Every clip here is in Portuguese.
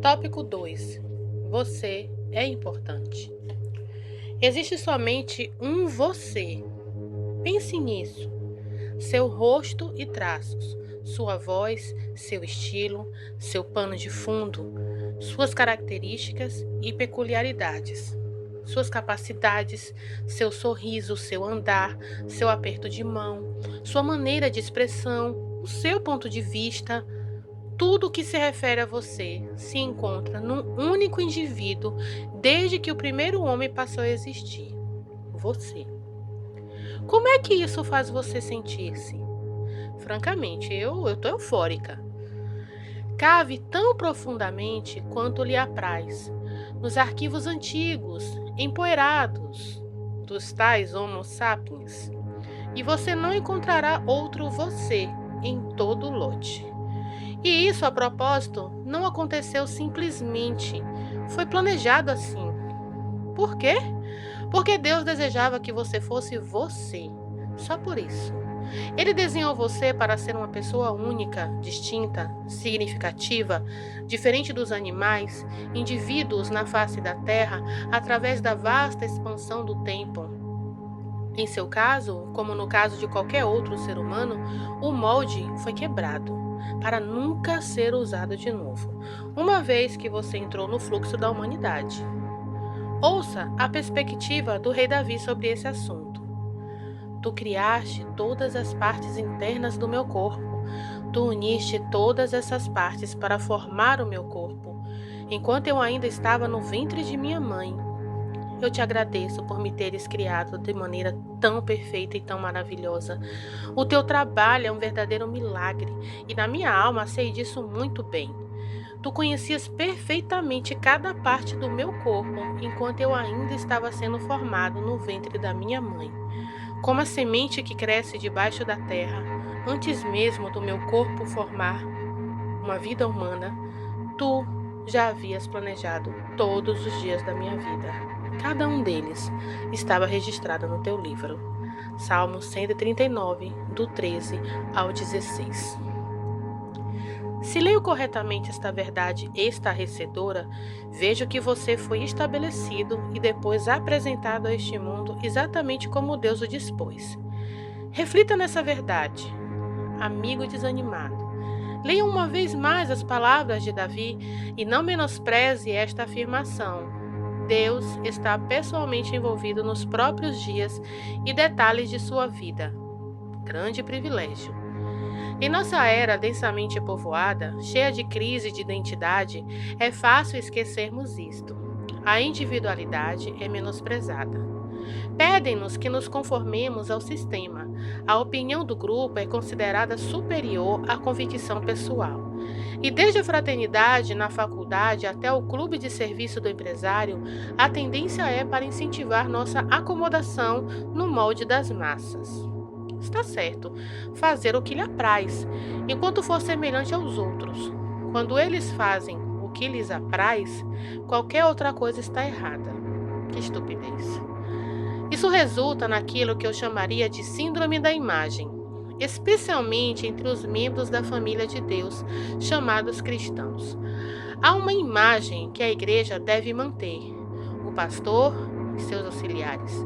Tópico 2. Você é importante. Existe somente um você. Pense nisso. Seu rosto e traços, sua voz, seu estilo, seu pano de fundo, suas características e peculiaridades, suas capacidades, seu sorriso, seu andar, seu aperto de mão, sua maneira de expressão, o seu ponto de vista. Tudo o que se refere a você se encontra num único indivíduo desde que o primeiro homem passou a existir: você. Como é que isso faz você sentir-se? Francamente, eu tô eufórica. Cave tão profundamente quanto lhe apraz, nos arquivos antigos, empoeirados, dos tais Homo sapiens, e você não encontrará outro você em todo o lote. E isso, a propósito, não aconteceu simplesmente, foi planejado assim. Por quê? Porque Deus desejava que você fosse você, só por isso. Ele desenhou você para ser uma pessoa única, distinta, significativa, diferente dos animais, indivíduos na face da terra, através da vasta expansão do tempo. Em seu caso, como no caso de qualquer outro ser humano, o molde foi quebrado, para nunca ser usado de novo, uma vez que você entrou no fluxo da humanidade. Ouça a perspectiva do rei Davi sobre esse assunto. Tu criaste todas as partes internas do meu corpo. Tu uniste todas essas partes para formar o meu corpo, enquanto eu ainda estava no ventre de minha mãe. Eu te agradeço por me teres criado de maneira tão perfeita e tão maravilhosa. O teu trabalho é um verdadeiro milagre, e na minha alma sei disso muito bem. Tu conhecias perfeitamente cada parte do meu corpo, enquanto eu ainda estava sendo formado no ventre da minha mãe. Como a semente que cresce debaixo da terra, antes mesmo do meu corpo formar uma vida humana, tu já havias planejado todos os dias da minha vida. Cada um deles estava registrado no teu livro. Salmo 139, do 13 ao 16. Se leio corretamente esta verdade estarrecedora, vejo que você foi estabelecido e depois apresentado a este mundo exatamente como Deus o dispôs. Reflita nessa verdade, amigo desanimado. Leia uma vez mais as palavras de Davi e não menospreze esta afirmação. Deus está pessoalmente envolvido nos próprios dias e detalhes de sua vida. Grande privilégio. Em nossa era densamente povoada, cheia de crise de identidade, é fácil esquecermos isto. A individualidade é menosprezada. Pedem-nos que nos conformemos ao sistema. A opinião do grupo é considerada superior à convicção pessoal. E desde a fraternidade na faculdade até o clube de serviço do empresário, a tendência é para incentivar nossa acomodação no molde das massas. Está certo, fazer o que lhe apraz, enquanto for semelhante aos outros. Quando eles fazem o que lhes apraz, qualquer outra coisa está errada. Que estupidez! Isso resulta naquilo que eu chamaria de síndrome da imagem, especialmente entre os membros da família de Deus, chamados cristãos. Há uma imagem que a igreja deve manter. O pastor e seus auxiliares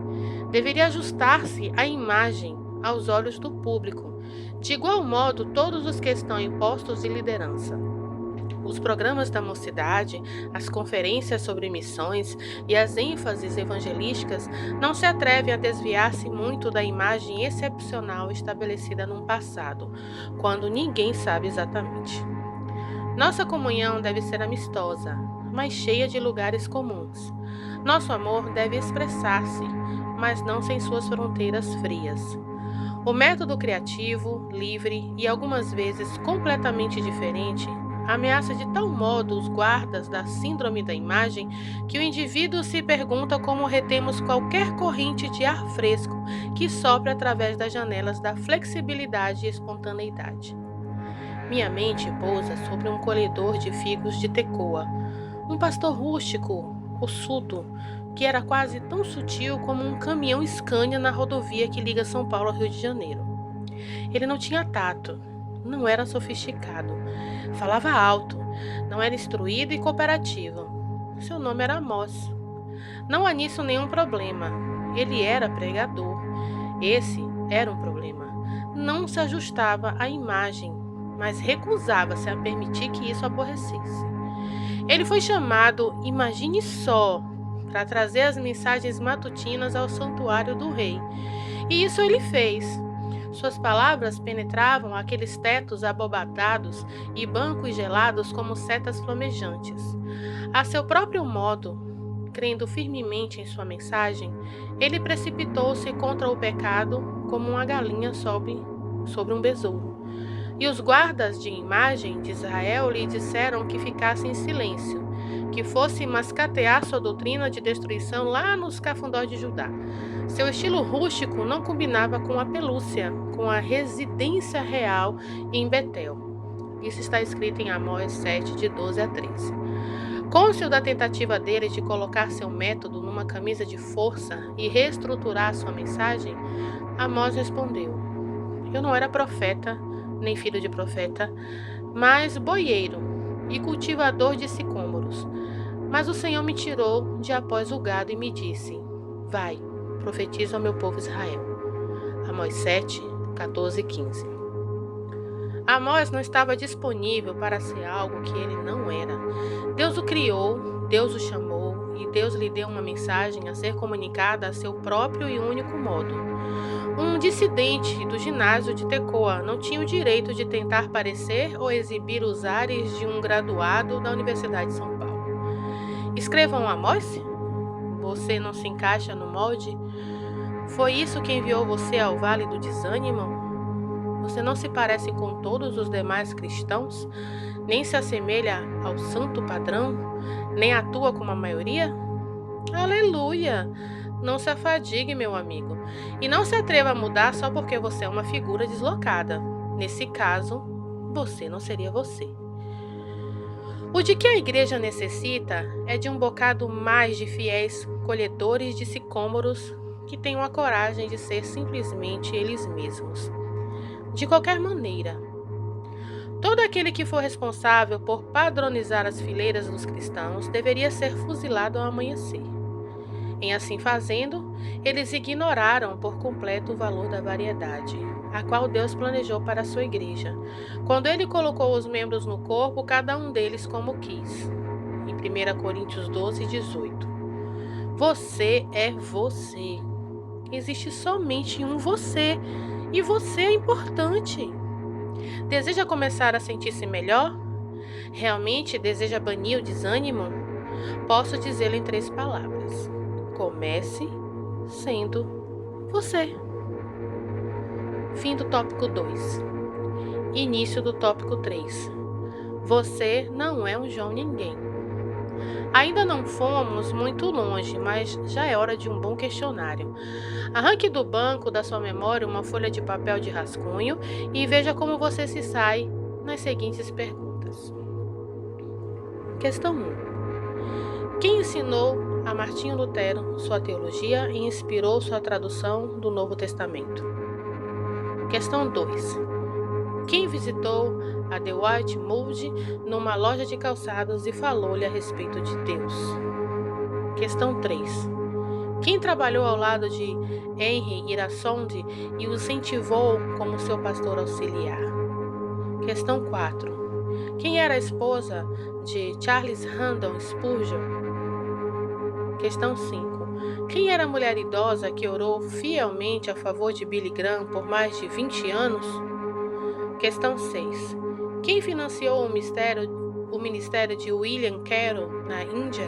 deveria ajustar-se à imagem aos olhos do público. De igual modo, todos os que estão em postos de liderança. Os programas da mocidade, as conferências sobre missões e as ênfases evangelísticas não se atrevem a desviar-se muito da imagem excepcional estabelecida num passado, quando ninguém sabe exatamente. Nossa comunhão deve ser amistosa, mas cheia de lugares comuns. Nosso amor deve expressar-se, mas não sem suas fronteiras frias. O método criativo, livre e algumas vezes completamente diferente ameaça de tal modo os guardas da síndrome da imagem que o indivíduo se pergunta como retemos qualquer corrente de ar fresco que sopra através das janelas da flexibilidade e espontaneidade. Minha mente pousa sobre um colhedor de figos de Tecoa, um pastor rústico, ossudo, que era quase tão sutil como um caminhão Scania na rodovia que liga São Paulo ao Rio de Janeiro. Ele não tinha tato, não era sofisticado, falava alto, Não era instruído e cooperativo. Seu nome era Amós. Não há nisso nenhum problema. Ele era pregador. Esse era um problema. Não se ajustava à imagem, mas recusava-se a permitir que isso aborrecesse. Ele foi chamado, imagine só, para trazer as mensagens matutinas ao santuário do rei. E isso ele fez. Suas palavras penetravam aqueles tetos abobadados e bancos gelados como setas flamejantes. A seu próprio modo, crendo firmemente em sua mensagem, ele precipitou-se contra o pecado como uma galinha sobre um besouro. E os guardas de imagem de Israel lhe disseram que ficasse em silêncio, que fosse mascatear sua doutrina de destruição lá nos cafundós de Judá. Seu estilo rústico não combinava com a pelúcia, com a residência real em Betel. Isso está escrito em Amós 7, de 12 a 13. Cônscio da tentativa dele de colocar seu método numa camisa de força e reestruturar sua mensagem, Amós respondeu: Eu não era profeta, nem filho de profeta, mas boieiro e cultivador de sicômoros. Mas o Senhor me tirou de após o gado e me disse: Vai, profetiza ao meu povo Israel. Amós 7, 14 e 15. Amós não estava disponível para ser algo que ele não era. Deus o criou, Deus o chamou e Deus lhe deu uma mensagem a ser comunicada a seu próprio e único modo. Um dissidente do ginásio de Tecoa não tinha o direito de tentar parecer ou exibir os ares de um graduado da Universidade de São Paulo. Escrevam Amós? Você não se encaixa no molde? Foi isso que enviou você ao vale do desânimo? Você não se parece com todos os demais cristãos? Nem se assemelha ao santo padrão? Nem atua como a maioria? Aleluia! Não se afadigue, meu amigo. E não se atreva a mudar só porque você é uma figura deslocada. Nesse caso, você não seria você. O de que a igreja necessita é de um bocado mais de fiéis colhedores de sicômoros que tenham a coragem de ser simplesmente eles mesmos. De qualquer maneira, todo aquele que for responsável por padronizar as fileiras dos cristãos deveria ser fuzilado ao amanhecer. Em assim fazendo, eles ignoraram por completo o valor da variedade, a qual Deus planejou para a sua igreja, quando ele colocou os membros no corpo, cada um deles como quis. Em 1 Coríntios 12, 18. Você é você. Existe somente um você, e você é importante. Deseja começar a sentir-se melhor? Realmente deseja banir o desânimo? Posso dizê-lo em 3 palavras. Comece sendo você. Fim do tópico 2. Início do tópico 3. Você não é um João Ninguém. Ainda não fomos muito longe, mas já é hora de um bom questionário. Arranque do banco da sua memória uma folha de papel de rascunho e veja como você se sai nas seguintes perguntas. Questão 1. Quem ensinou a Martinho Lutero sua teologia e inspirou sua tradução do Novo Testamento? Questão 2. Quem visitou a The White Mold numa loja de calçados e falou-lhe a respeito de Deus? Questão 3. Quem trabalhou ao lado de Henry Irassonde e o incentivou como seu pastor auxiliar? Questão 4. Quem era a esposa de Charles Haddon Spurgeon? Questão 5. Quem era a mulher idosa que orou fielmente a favor de Billy Graham por mais de 20 anos? Questão 6. Quem financiou o ministério de William Carroll na Índia?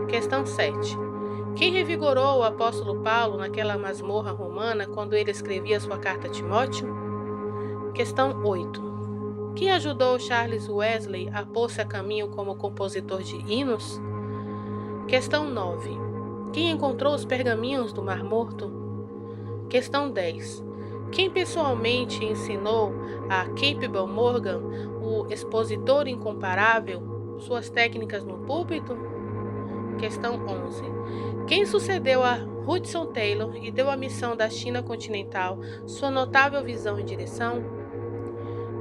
Questão 7. Quem revigorou o apóstolo Paulo naquela masmorra romana quando ele escrevia sua carta a Timóteo? Questão 8. Quem ajudou Charles Wesley a pôr-se a caminho como compositor de hinos? Questão 9. Quem encontrou os pergaminhos do Mar Morto? Questão 10. Quem pessoalmente ensinou a Campbell Morgan, o expositor incomparável, suas técnicas no púlpito? Questão 11. Quem sucedeu a Hudson Taylor e deu à missão da China continental sua notável visão e direção?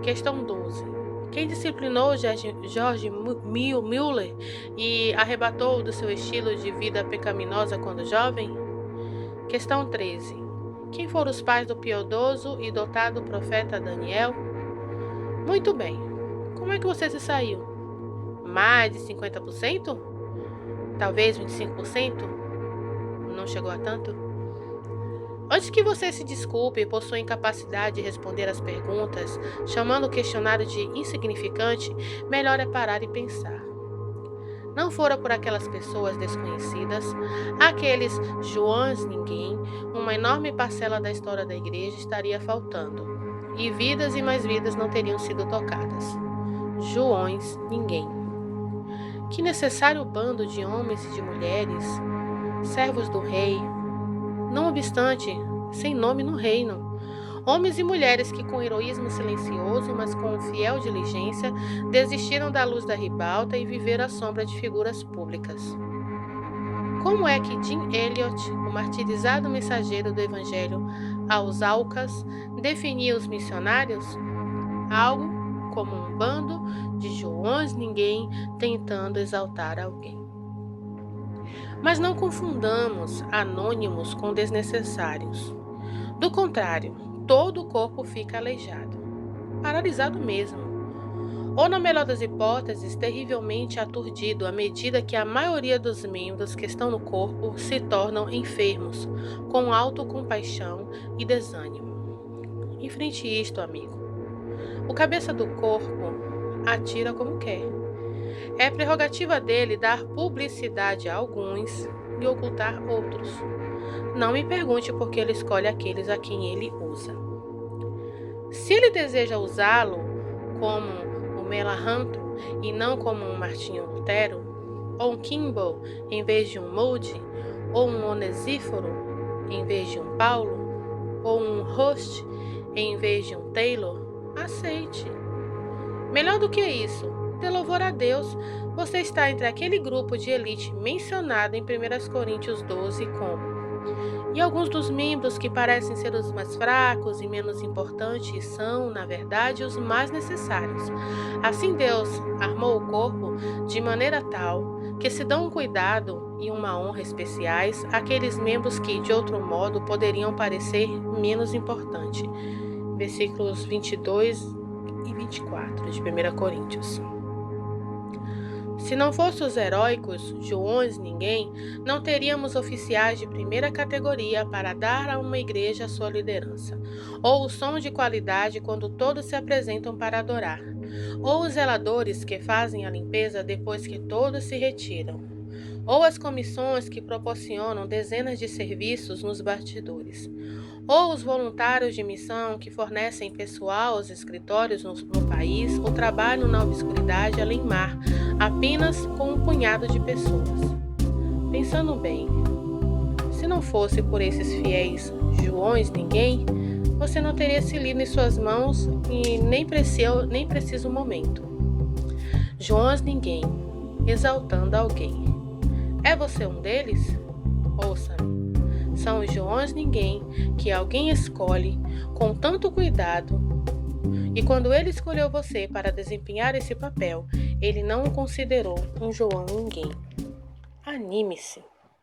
Questão 12. Quem disciplinou George Mueller e arrebatou do seu estilo de vida pecaminosa quando jovem? Questão 13. Quem foram os pais do piedoso e dotado profeta Daniel? Muito bem. Como é que você se saiu? Mais de 50%? Talvez 25%? Não chegou a tanto? Antes que você se desculpe por sua incapacidade de responder às perguntas, chamando o questionário de insignificante, melhor é parar e pensar. Não fora por aquelas pessoas desconhecidas, aqueles Joãos ninguém, uma enorme parcela da história da igreja estaria faltando, e vidas e mais vidas não teriam sido tocadas. Joões ninguém. Que necessário bando de homens e de mulheres, servos do rei, não obstante, sem nome no reino. Homens e mulheres que, com heroísmo silencioso, mas com fiel diligência, desistiram da luz da ribalta e viveram à sombra de figuras públicas. Como é que Jim Elliot, o martirizado mensageiro do Evangelho aos Aucas, definia os missionários? Algo como um bando de Joões ninguém tentando exaltar alguém. Mas não confundamos anônimos com desnecessários. Do contrário, todo o corpo fica aleijado, paralisado mesmo, ou, na melhor das hipóteses, terrivelmente aturdido à medida que a maioria dos membros que estão no corpo se tornam enfermos, com autocompaixão e desânimo. Enfrente isto, amigo. O cabeça do corpo atira como quer. É prerrogativa dele dar publicidade a alguns e ocultar outros. Não me pergunte por que ele escolhe aqueles a quem ele usa. Se ele deseja usá-lo como o Melancthon e não como um Martinho Lutero, ou um Kimball em vez de um Moody, ou um Onesíforo em vez de um Paulo, ou um Host em vez de um Taylor, aceite. Melhor do que isso, dê louvor a Deus, você está entre aquele grupo de elite mencionado em 1 Coríntios 12 como: e alguns dos membros que parecem ser os mais fracos e menos importantes são, na verdade, os mais necessários. Assim Deus armou o corpo de maneira tal que se dão um cuidado e uma honra especiais àqueles membros que, de outro modo, poderiam parecer menos importantes. Versículos 22 e 24 de 1 Coríntios. Se não fossem os heróicos Joões ninguém, não teríamos oficiais de primeira categoria para dar a uma igreja a sua liderança, ou o som de qualidade quando todos se apresentam para adorar, ou os zeladores que fazem a limpeza depois que todos se retiram, ou as comissões que proporcionam dezenas de serviços nos bastidores, ou os voluntários de missão que fornecem pessoal aos escritórios no país ou trabalham na obscuridade além mar, apenas com um punhado de pessoas. Pensando bem, se não fosse por esses fiéis Joões ninguém, você não teria esse livro em suas mãos e nem preciso momento. Joões ninguém, exaltando alguém. É você um deles? Ouça-me. São os Joões ninguém que alguém escolhe com tanto cuidado, e quando ele escolheu você para desempenhar esse papel, ele não o considerou um João ninguém. Anime-se!